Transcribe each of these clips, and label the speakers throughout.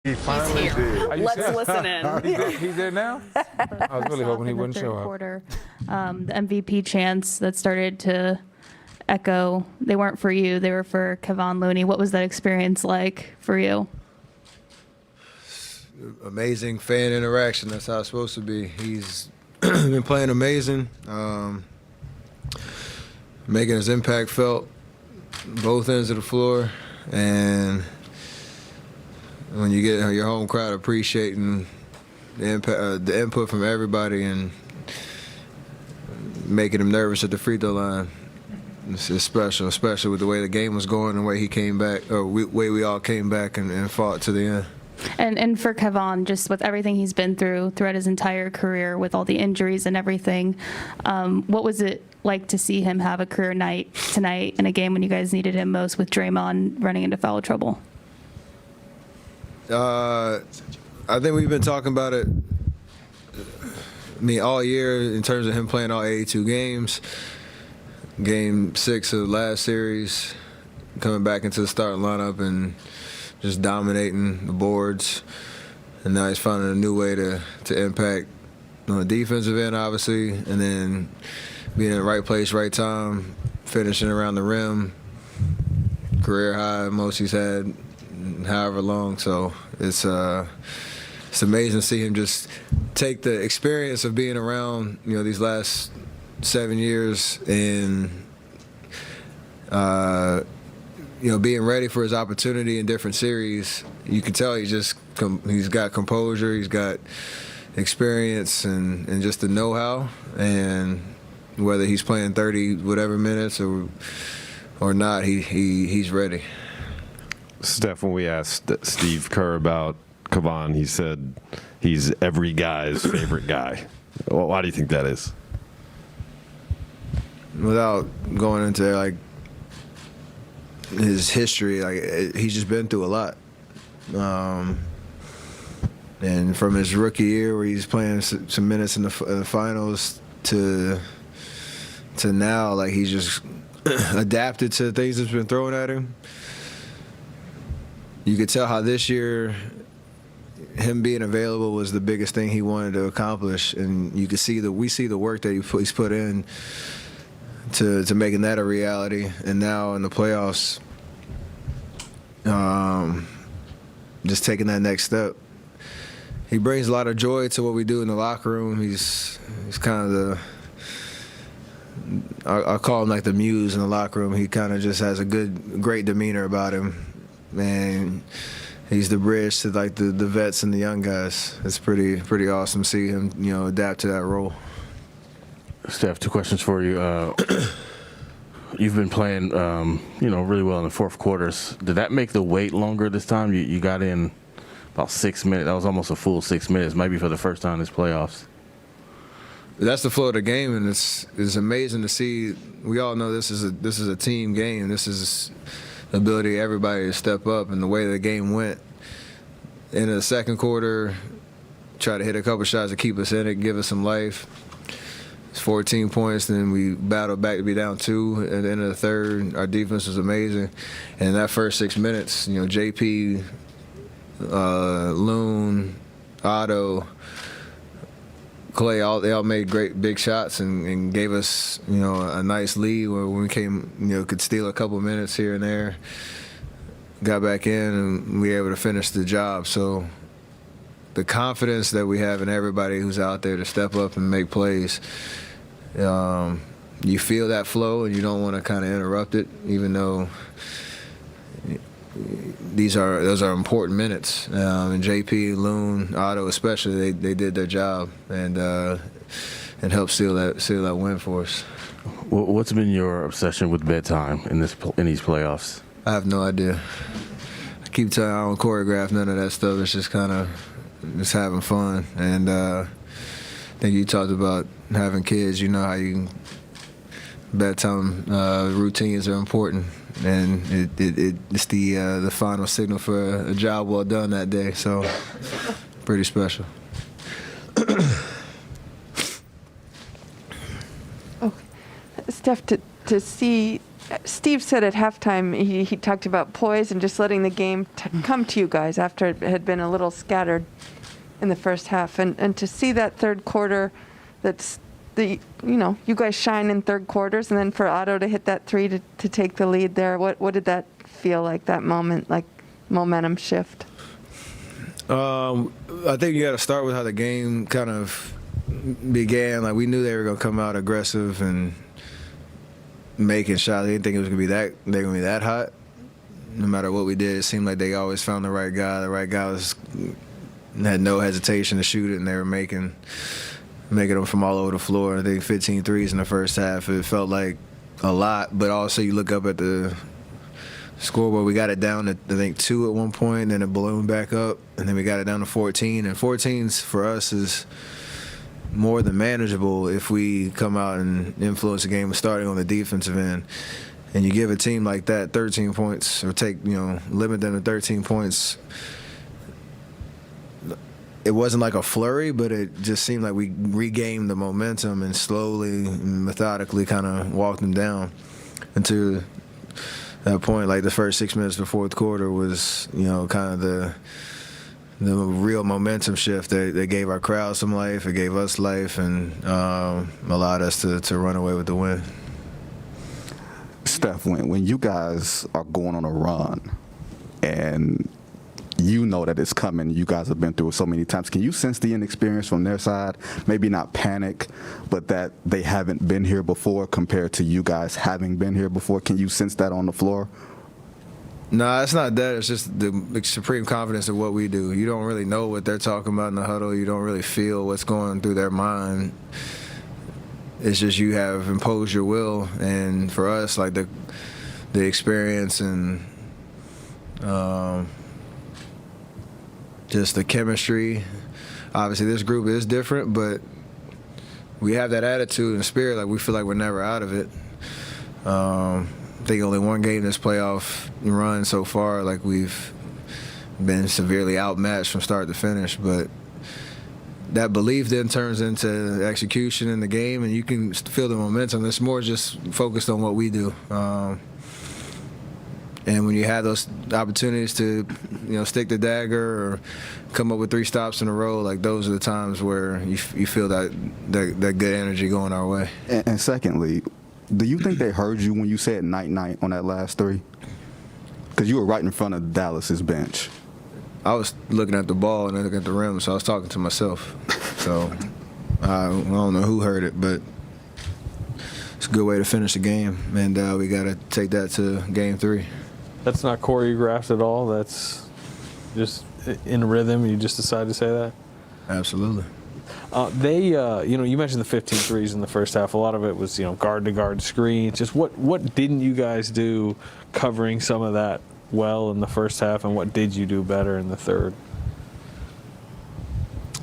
Speaker 1: He finally
Speaker 2: here.
Speaker 1: did.
Speaker 2: Let's listen in.
Speaker 1: He's there now? I was really hoping he wouldn't show up.
Speaker 3: Quarter, the MVP chants that started to echo, they weren't for you, they were for Kevon Looney. What was that experience like for you?
Speaker 4: Amazing fan interaction. That's how it's supposed to be. He's been playing amazing, making his impact felt both ends of the floor, and when you get your home crowd appreciating the impact, the input from everybody, and making him nervous at the free throw line, it's special, especially with the way the game was going, the way he came back, or way we all came back and fought to the end.
Speaker 3: And for Kevon, just with everything he's been through throughout his entire career, with all the injuries and everything, what was it like to see him have a career night tonight in a game when you guys needed him most, with Draymond running into foul trouble?
Speaker 4: I think we've been talking about it, all year in terms of him playing all 82 games. Game 6 of the last series, coming back into the starting lineup and just dominating the boards. And now he's finding a new way to impact on the defensive end, obviously, and then being in the right place, right time, finishing around the rim. Career high, most he's had however long. So it's amazing to see him just take the experience of being around, these last 7 years, and being ready for his opportunity in different series. You can tell he's got composure, he's got experience, and just the know-how. And whether he's playing 30 whatever minutes or not, he's ready.
Speaker 5: Steph, when we asked Steve Kerr about Kevon, he said he's every guy's favorite guy. Well, why do you think that is?
Speaker 4: Without going into his history, he's just been through a lot. And from his rookie year, where he's playing some minutes in the finals, to now, he's just adapted to things that's been thrown at him. You could tell how this year, him being available was the biggest thing he wanted to accomplish, and you could see we see the work that he's put in to making that a reality. And now in the playoffs, just taking that next step. He brings a lot of joy to what we do in the locker room. He's kind of I call him like the muse in the locker room. He kind of just has a great demeanor about him, and he's the bridge to the vets and the young guys. It's pretty awesome to see him adapt to that role.
Speaker 6: Steph, 2 questions for you. You've been playing, really well in the fourth quarters. Did that make the wait longer this time? You got in about 6 minutes. That was almost a full 6 minutes, maybe for the first time in this playoffs.
Speaker 4: That's the flow of the game, and it's amazing to see. We all know this is a team game. This is the ability of everybody to step up, and the way the game went. In the second quarter, try to hit a couple shots to keep us in it, give us some life. It's 14 points, then we battled back to be down 2 at the end of the third. Our defense was amazing. And in that first 6 minutes, JP, Loon, Otto, Clay, they all made great big shots and gave us, a nice lead where we could steal a couple minutes here and there. Got back in, and we were able to finish the job. So the confidence that we have in everybody who's out there to step up and make plays, you feel that flow, and you don't want to kind of interrupt it, even though those are important minutes. And JP, Loon, Otto especially, they did their job and helped seal that win for us.
Speaker 6: What's been your obsession with bedtime in these playoffs?
Speaker 4: I have no idea. I keep telling I don't choreograph none of that stuff. It's just kind of just having fun. And I think you talked about having kids. You know how bedtime routines are important, and it's the final signal for a job well done that day. So pretty special.
Speaker 2: Steph, to see Steve said at halftime he talked about poise and just letting the game come to you guys after it had been a little scattered in the first half, and to see that third quarter, you guys shine in third quarters, and then for Otto to hit that three to take the lead there. What did that feel like, that moment, like momentum shift?
Speaker 4: I think you got to start with how the game kind of began. Like, we knew they were going to come out aggressive and making shots. They didn't think it was going to be that hot. No matter what we did, it seemed like they always found the right guy. The right guy had no hesitation to shoot it, and they were making them from all over the floor. I think 15 threes in the first half. It felt like a lot, but also you look up at the scoreboard, we got it down to, I think, 2 at one point, and then it ballooned back up, and then we got it down to 14. And 14's for us is more than manageable if we come out and influence the game starting on the defensive end. And you give a team like that 13 points, or limit them to 13 points. It wasn't like a flurry, but it just seemed like we regained the momentum and slowly and methodically kind of walked them down until that point. Like, the first 6 minutes of the fourth quarter was, kind of the real momentum shift that gave our crowd some life. It gave us life, and allowed us to run away with the win.
Speaker 7: Steph, when you guys are going on a run and you know that it's coming, you guys have been through it so many times, can you sense the inexperience from their side? Maybe not panic, but that they haven't been here before compared to you guys having been here before. Can you sense that on the floor?
Speaker 4: No, it's not that. It's just the supreme confidence of what we do. You don't really know what they're talking about in the huddle. You don't really feel what's going through their mind. It's just you have imposed your will. And for us, like, the experience and just the chemistry. Obviously, this group is different, but we have that attitude and spirit. Like, we feel like we're never out of it. I think only one game this playoff run so far, like, we've been severely outmatched from start to finish. But that belief then turns into execution in the game, and you can feel the momentum. It's more just focused on what we do. And when you have those opportunities to, stick the dagger or come up with 3 stops in a row, like, those are the times where you feel that good energy going our way.
Speaker 7: And secondly, do you think they heard you when you said night-night on that last 3? Because you were right in front of Dallas's bench.
Speaker 4: I was looking at the ball and looking at the rim, so I was talking to myself. So I don't know who heard it, but it's a good way to finish the game, and we got to take that to Game 3.
Speaker 1: That's not choreographed at all. That's just in rhythm. You just decided to say that?
Speaker 4: Absolutely.
Speaker 1: You mentioned the 15 threes in the first half. A lot of it was, guard-to-guard screens. Just what didn't you guys do covering some of that well in the first half, and what did you do better in the third?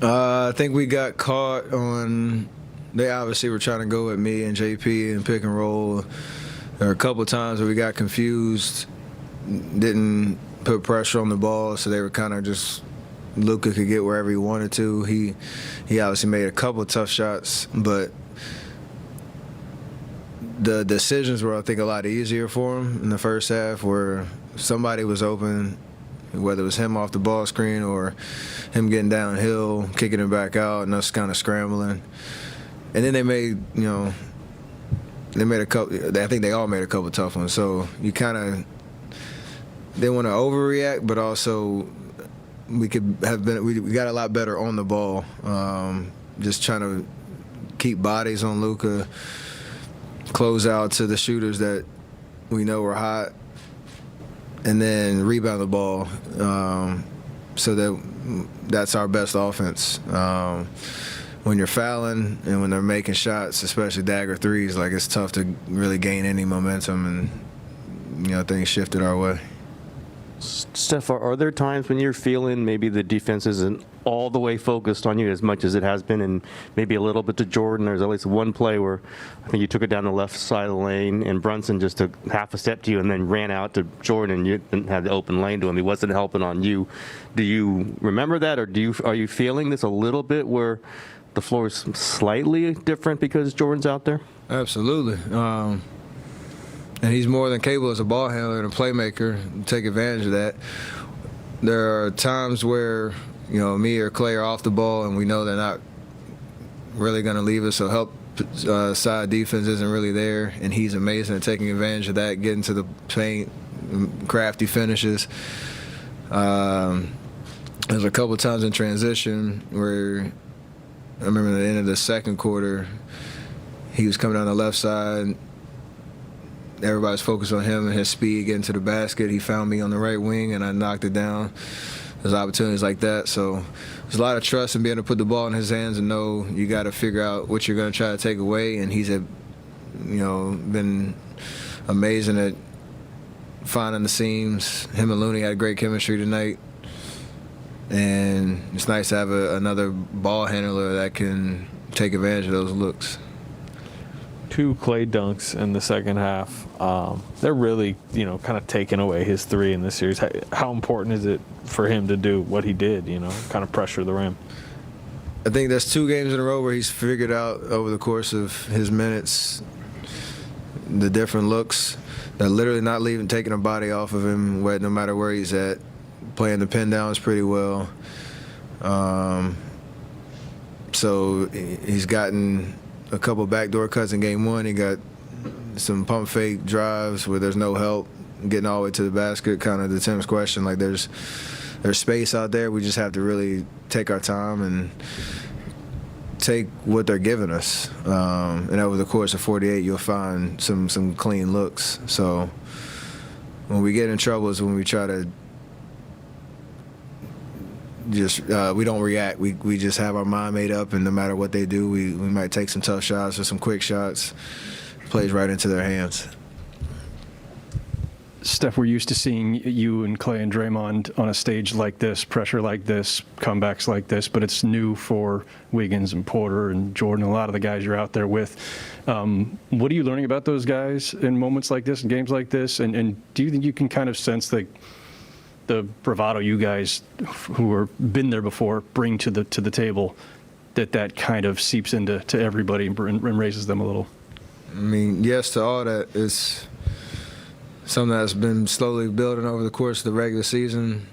Speaker 4: I think we got caught on – they obviously were trying to go at me and JP and pick and roll. There were a couple of times where we got confused, didn't put pressure on the ball, so they were kind of just – Luka could get wherever he wanted to. He obviously made a couple of tough shots, but the decisions were, I think, a lot easier for him in the first half, where somebody was open, whether it was him off the ball screen or him getting downhill, kicking it back out, and us kind of scrambling. And then they made a couple. I think they all made a couple tough ones. So you kind of didn't want to overreact, but also we got a lot better on the ball, just trying to keep bodies on Luka, close out to the shooters that we know are hot, and then rebound the ball, so that's our best offense. When you're fouling and when they're making shots, especially dagger threes, like, it's tough to really gain any momentum, and things shifted our way.
Speaker 8: Steph, are there times when you're feeling maybe the defense isn't all the way focused on you as much as it has been, and maybe a little bit to Jordan? There's at least one play where I think you took it down the left side of the lane, and Brunson just took half a step to you and then ran out to Jordan, and you didn't have the open lane to him. He wasn't helping on you. Do you remember that, or are you feeling this a little bit where the floor is slightly different because Jordan's out there?
Speaker 4: Absolutely. and he's more than capable as a ball handler and a playmaker. Take advantage of that. There are times where, you know, me or Clay are off the ball and we know they're not really going to leave us, so help side defense isn't really there, and he's amazing at taking advantage of that, getting to the paint, crafty finishes. There's a couple times in transition where I remember at the end of the second quarter, he was coming down the left side. Everybody's focused on him and his speed getting to the basket. He found me on the right wing, and I knocked it down. There's opportunities like that. So there's a lot of trust in being able to put the ball in his hands and know you got to figure out what you're going to try to take away. And he's, been amazing at finding the seams. Him and Looney had great chemistry tonight. And it's nice to have another ball handler that can take advantage of those looks.
Speaker 1: 2 Clay dunks in the second half. They're really, kind of taking away his 3 in this series. How important is it for him to do what he did, kind of pressure the rim?
Speaker 4: I think that's 2 games in a row where he's figured out over the course of his minutes the different looks. They're literally not taking a body off of him no matter where he's at. Playing the pin downs pretty well. So he's gotten a couple backdoor cuts in game 1. He got some pump fake drives where there's no help getting all the way to the basket. Kind of the Tim's question, like there's space out there. We just have to really take our time and take what they're giving us. And over the course of 48, you'll find some clean looks. So when we get in trouble is when we try to we don't react. We just have our mind made up, and no matter what they do, we might take some tough shots or some quick shots. Plays right into their hands.
Speaker 9: Steph, we're used to seeing you and Clay and Draymond on a stage like this, pressure like this, comebacks like this, but it's new for Wiggins and Porter and Jordan, a lot of the guys you're out there with. What are you learning about those guys in moments like this, in games like this? And do you think you can kind of sense the bravado you guys who have been there before bring to the table, that kind of seeps into everybody and raises them a little?
Speaker 4: I mean, yes to all that. It's something that's been slowly building over the course of the regular season.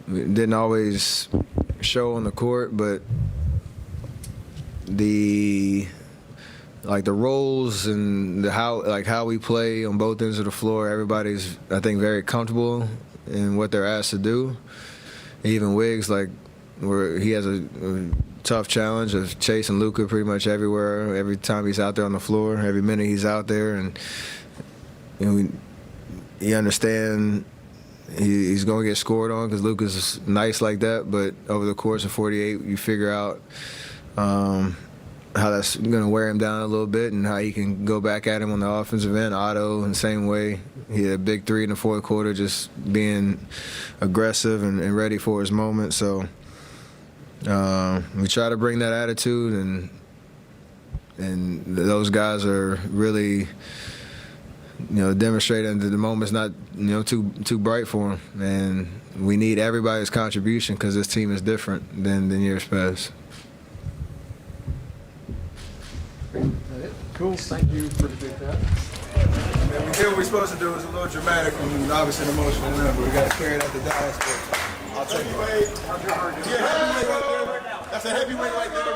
Speaker 4: It didn't always show on the court, but the roles and how we play on both ends of the floor, everybody's, I think, very comfortable in what they're asked to do. Even Wiggs, where he has a tough challenge of chasing Luka pretty much everywhere, every time he's out there on the floor, every minute he's out there, and you understand he's going to get scored on because Luka's nice like that, but over the course of 48, you figure out how that's going to wear him down a little bit and how he can go back at him on the offensive end. Otto, in the same way, he had a big 3 in the fourth quarter, just being aggressive and ready for his moment. So we try to bring that attitude, and those guys are really, demonstrating that the moment's not, too bright for them. And we need everybody's contribution because this team is different than years past.
Speaker 1: Cool. Thank you. Appreciate that.
Speaker 4: Yeah, we did what we're supposed to do. It's a little dramatic and obviously emotional, but we got to carry it out the dice. But I'll take it. Yeah, heavyweight right there. That's a heavyweight right there.